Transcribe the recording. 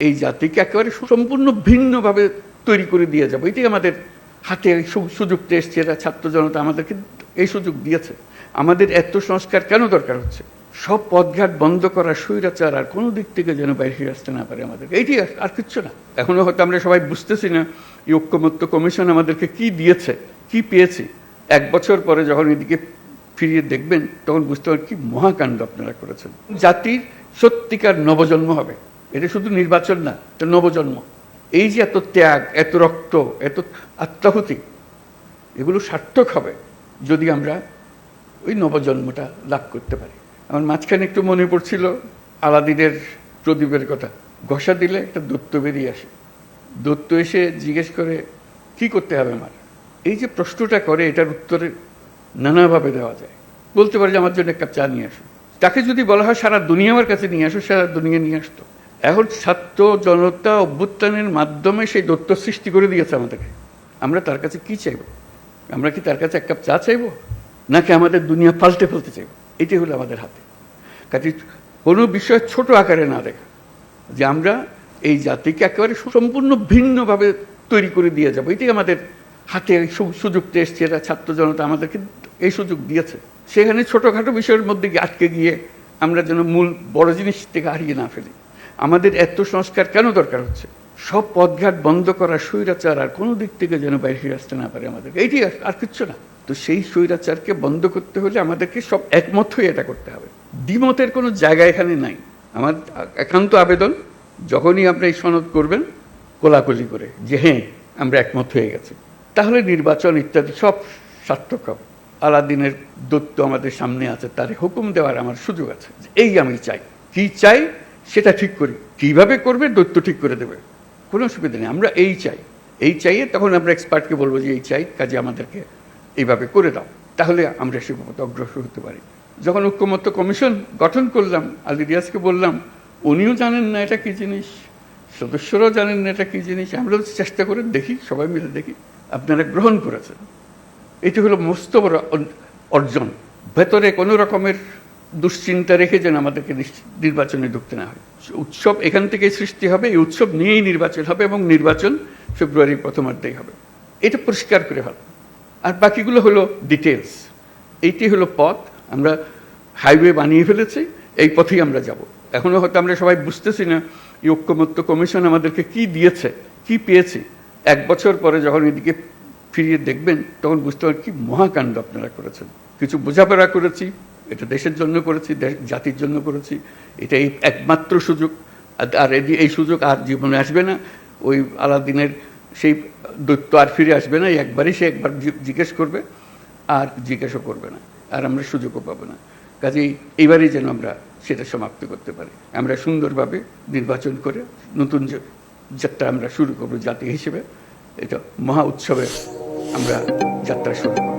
এই জাতিকে একেবারে সম্পূর্ণ ভিন্নভাবে তৈরি করে দিয়ে যাবো, এটাই আমাদের হাতে সুযোগটা এসছে। এরা ছাত্র জনতা আমাদেরকে এই সুযোগ দিয়েছে। আমাদের এত সংস্কার কেন দরকার হচ্ছে? সব পথঘাট বন্ধ করা, স্বৈরাচার আর কোনো দিক থেকে যেন বাইরে আসতে না পারে আমাদেরকে, এইটি আর কিচ্ছু না। এখনো হয়তো আমরা সবাই বুঝতেছি না এই ঐক্যমত্য কমিশন আমাদেরকে কি দিয়েছে, কি পেয়েছি। 1 বছর পরে যখন এদিকে ফিরিয়ে দেখবেন তখন বুঝতে পারবেন কি মহাকাণ্ড আপনারা করেছেন। জাতির সত্যিকার নবজন্ম হবে, এটা শুধু নির্বাচন না, এটা নবজন্ম। এই যে এত ত্যাগ, এত রক্ত, এত আত্মাহুতি, এগুলো সার্থক হবে যদি আমরা ওই নবজন্মটা লাভ করতে পারি। আমার মাঝখানে একটু মনে পড়ছিল আলাদিনের প্রদীপের কথা। ঘষা দিলে একটা দৈত্য বেরিয়ে আসে, দৈত্য এসে জিজ্ঞেস করে কি করতে হবে আমার। এই যে প্রশ্নটা করে, এটার উত্তরে নানাভাবে দেওয়া যায়। বলতে পারে যে আমার জন্য 1 কাপ চা নিয়ে আসো। তাকে যদি বলা হয় সারা দুনিয়া আমার কাছে নিয়ে আসো, সারা দুনিয়া নিয়ে আসতো। এখন ছাত্র জনতা অভ্যুত্থানের মাধ্যমে সেই দৈত্য সৃষ্টি করে দিয়েছে আমাদেরকে। আমরা তার কাছে কি চাইব? আমরা কি তার কাছে 1 কাপ চা চাইব, নাকি আমাদের দুনিয়া পাল্টে ফেলতে চাইব? এটাই হলো আমাদের হাতে। কাজে কোনো বিষয় ছোট আকারে না দেখা, যে আমরা এই জাতিকে একেবারে সম্পূর্ণ ভিন্নভাবে তৈরি করে দিয়ে যাবো, এটাই আমাদের হাতে সুযোগটা এসছে। এরা ছাত্র জনতা আমাদেরকে এই সুযোগ দিয়েছে। সেখানে ছোটোখাটো বিষয়ের মধ্যে আটকে গিয়ে আমরা যেন মূল বড় জিনিস থেকে হারিয়ে না ফেলি। আমাদের এত সংস্কার কেন দরকার হচ্ছে? সব পথঘাট বন্ধ করা, স্বৈরাচার আর কোনো দিক থেকে যেন বাইরে আসতে না পারে আমাদেরকে, এইটি আর কিচ্ছু না। তো সেই স্বৈরাচারকে বন্ধ করতে হলে আমাদেরকে সব একমত হয়ে এটা করতে হবে। দ্বিমতের কোনো জায়গা এখানে নাই। আমার একান্ত আবেদন, যখনই আপনি এই সনদ করবেন কোলাকুলি করে যে হ্যাঁ আমরা একমত হয়ে গেছি, তাহলে নির্বাচন ইত্যাদি সব সার্থক হবে। আলাদিনের দৈত্য আমাদের সামনে আছে, তার হুকুম দেওয়ার আমার সুযোগ আছে। এই আমি চাই, কি চাই সেটা ঠিক করি, কিভাবে করবে দৈত্য ঠিক করে দেবে, কোনো অসুবিধা নেই। আমরা এই চাই, এই চাইয়ে তখন আমরা এক্সপার্টকে বলবো যে এই চাই, কাজে আমাদেরকে এইভাবে করে দাও, তাহলে আমরা সে পথে অগ্রসর হতে পারি। যখন ঐক্যমত্য কমিশন গঠন করলাম, আলী রিয়াজকে বললাম, উনিও জানেন না এটা কী জিনিস, সদস্যরাও জানেন না এটা কী জিনিস। আমরা চেষ্টা করে দেখি, সবাই মিলে দেখি, আপনারা গ্রহণ করেছেন। এটি হলো মস্ত বড় অর্জন। ভেতরে কোনো রকমের দুশ্চিন্তা রেখে যেন আমাদেরকে নির্বাচনে ঢুকতে না হয়। উৎসব এখান থেকেই সৃষ্টি হবে, এই উৎসব নিয়েই নির্বাচন হবে, এবং নির্বাচন ফেব্রুয়ারির প্রথমার্ধেই হবে। এটা পরিষ্কার করে ভালো। আর বাকিগুলো হলো ডিটেলস। এইটি হলো পথ। আমরা হাইওয়ে বানিয়ে ফেলেছি, এই পথেই আমরা যাব। এখনও হয়তো আমরা সবাই বুঝতেছি না এই ঐক্যমত্য কমিশন আমাদেরকে কি দিয়েছে, কি পেয়েছি। 1 বছর পরে যখন এদিকে ফিরিয়ে দেখবেন তখন বুঝতে পারবেন কি মহাকাণ্ড আপনারা করেছেন। কিছু বোঝাপড়া করেছি, এটা দেশের জন্য করেছি, জাতির জন্য করেছি। এটাই একমাত্র সুযোগ। আর এই সুযোগ আর জীবনে আসবে না। ওই আলাদিনের সেই দৈত্য আর ফিরে আসবে না। একবারই সে একবার জিজ্ঞেস করবে, আর জিজ্ঞাসা করবে না, আর আমরা সুযোগও পাবো না। কাজেই এইবারই যেন আমরা সেটা সমাপ্ত করতে পারি। আমরা সুন্দরভাবে নির্বাচন করে নতুন যাত্রা আমরা শুরু করবো জাতি হিসেবে। এটা মহা উৎসবে আমরা যাত্রা শুরু করব।